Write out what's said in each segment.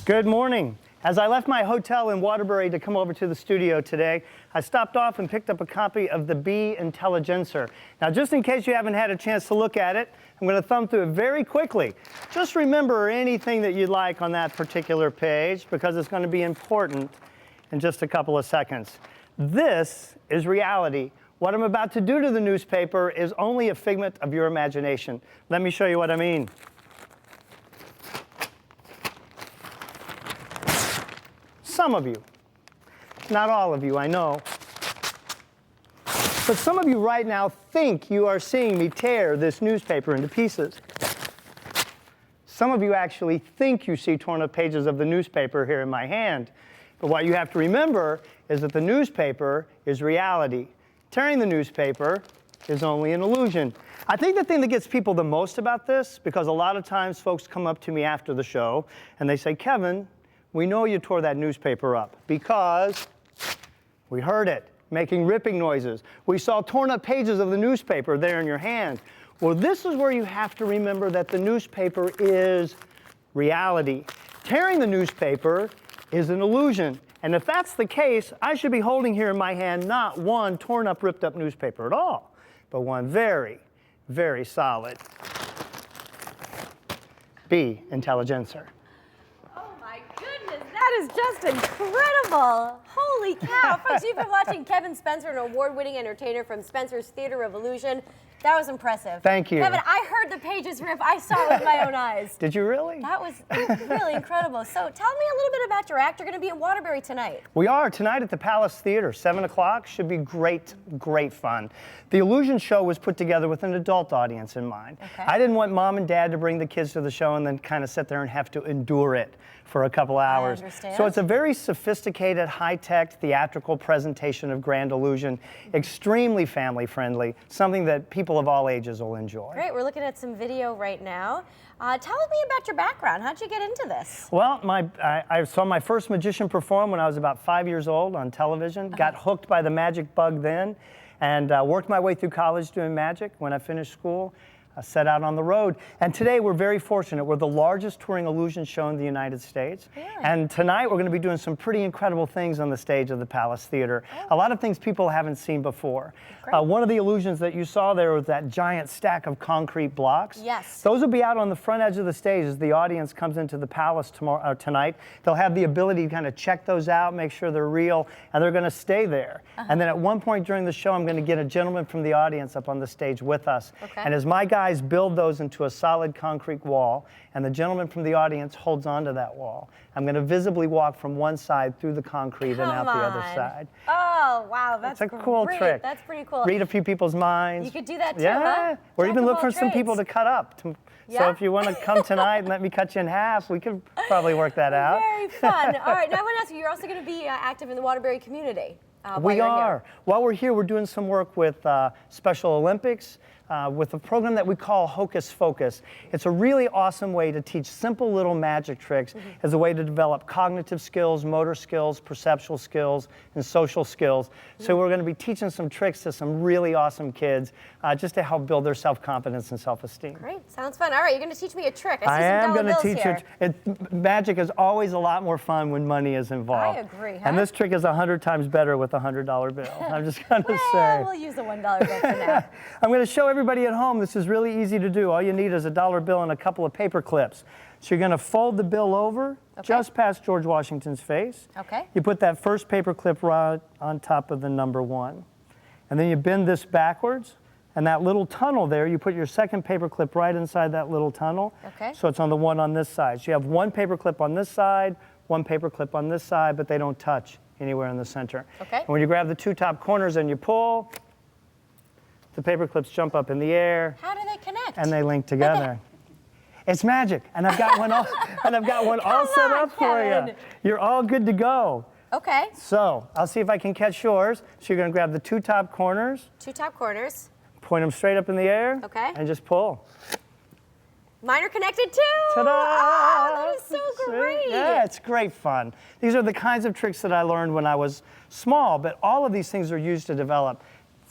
Good morning. As I left my hotel in Waterbury to come over to the studio today, I stopped off and picked up a copy of the Bee Intelligencer. Now, just in case you haven't had a chance to look at it, I'm going to thumb through it very quickly. Just remember anything that you'd like on that particular page, because it's going to be important in just a couple of seconds. This is reality. What I'm about to do to the newspaper is only a figment of your imagination. Let me show you what I mean. Some of you, not all of you, I know. But some of you right now think you are seeing me tear this newspaper into pieces. Some of you actually think you see torn up pages of the newspaper here in my hand. But what you have to remember is that the newspaper is reality. Tearing the newspaper is only an illusion. I think the thing that gets people the most about this, because a lot of times folks come up to me after the show and they say, Kevin, we know you tore that newspaper up because we heard it making ripping noises. We saw torn up pages of the newspaper there in your hand. Well, this is where you have to remember that the newspaper is reality. Tearing the newspaper is an illusion. And if that's the case, I should be holding here in my hand not one torn up, ripped up newspaper at all, but one very, very solid Bee Intelligencer. That is just incredible. Holy cow. Folks, you've been watching Kevin Spencer, an award-winning entertainer from Spencer's Theater Revolution. That was impressive. Thank you. Kevin, I heard the pages rip. I saw it with my own eyes. Did you really? That was really incredible. So tell me a little bit about your act. You're going to be in Waterbury tonight. We are tonight at the Palace Theater, 7 o'clock. Should be great, great fun. The Illusion Show was put together with an adult audience in mind. Okay. I didn't want mom and dad to bring the kids to the show and then kind of sit there and have to endure it for a couple hours. I understand. So it's a very sophisticated, high-tech, theatrical presentation of Grand Illusion, extremely family-friendly, something that people of all ages will enjoy. Great, we're looking at some video right now. Tell me about your background. How'd you get into this? Well, I saw my first magician perform when I was about 5 years old on television, got hooked by the magic bug then, and worked my way through college doing magic. When I finished school, I set out on the road. And today we're very fortunate. We're the largest touring illusion show in the United States. Really? And tonight we're going to be doing some pretty incredible things on the stage of the Palace Theater. Oh. A lot of things people haven't seen before. One of the illusions that you saw there was that giant stack of concrete blocks. Yes. Those will be out on the front edge of the stage as the audience comes into the Palace tonight. They'll have the ability to kind of check those out, make sure they're real, and they're going to stay there. And then at one point during the show, I'm going to get a gentleman from the audience up on the stage with us. Okay. And as my guys build those into a solid concrete wall, and the gentleman from the audience holds onto that wall, I'm going to visibly walk from one side through the concrete and out the other side. Oh, wow, that's a cool trick. That's pretty cool. Read a few people's minds. You could do that too, yeah. Huh? Or even look for some people to cut up. Yeah? So if you want to come tonight and let me cut you in half, we could probably work that out. Very fun. All right, now I want to ask you, you're also going to be active in the Waterbury community. We are. While we're here, we're doing some work with Special Olympics, with a program that we call Hocus Focus. It's a really awesome way to teach simple little magic tricks as a way to develop cognitive skills, motor skills, perceptual skills, and social skills. So we're going to be teaching some tricks to some really awesome kids just to help build their self-confidence and self-esteem. Great. Sounds fun. All right, you're going to teach me a trick. I am going to teach you. Magic is always a lot more fun when money is involved. I agree. And this trick is 100 times better with a $100 bill. I'm just going to say. We'll use the $1 bill for now. I'm going to show everybody at home, this is really easy to do. All you need is a $1 bill and a couple of paper clips. So you're going to fold the bill over just past George Washington's face. Okay. You put that first paper clip right on top of the number 1. And then you bend this backwards. And that little tunnel there, you put your second paper clip right inside that little tunnel. Okay. So it's on the one on this side. So you have one paper clip on this side, one paper clip on this side, but they don't touch anywhere in the center. Okay. And when you grab the two top corners and you pull, the paper clips jump up in the air. How do they connect? And they link together. It's magic, and I've got one all, all set up for you. You're all good to go. Okay. So I'll see if I can catch yours. So you're going to grab the two top corners. Two top corners. Point them straight up in the air. Okay. And just pull. Mine are connected too. Ta-da! Oh, that is so great. Yeah, it's great fun. These are the kinds of tricks that I learned when I was small, but all of these things are used to develop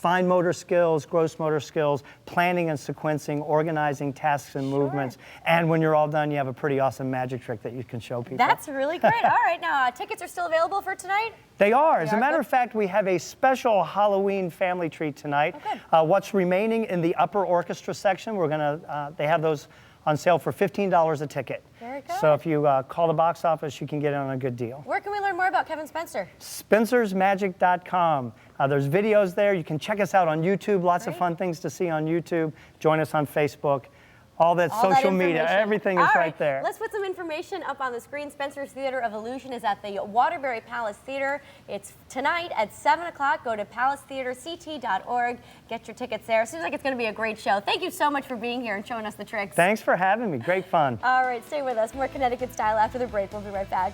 fine motor skills, gross motor skills, planning and sequencing, organizing tasks and movements. And when you're all done, you have a pretty awesome magic trick that you can show people. That's really great. All right, now tickets are still available for tonight? They are. As a matter of fact, we have a special Halloween family treat tonight. What's remaining in the upper orchestra section, we're gonna, they have those on sale for $15 a ticket. Very good. So if you call the box office, you can get it on a good deal. Where can we learn more about Kevin Spencer? SpencersMagic.com. There's videos there. You can check us out on YouTube. Lots of fun things to see on YouTube. Join us on Facebook. All that social media, everything is right there. Let's put some information up on the screen. Spencer's Theater of Illusion is at the Waterbury Palace Theater. It's tonight at 7 o'clock. Go to palacetheaterct.org. Get your tickets there. Seems like it's going to be a great show. Thank you so much for being here and showing us the tricks. Thanks for having me. Great fun. All right, stay with us. More Connecticut Style after the break. We'll be right back.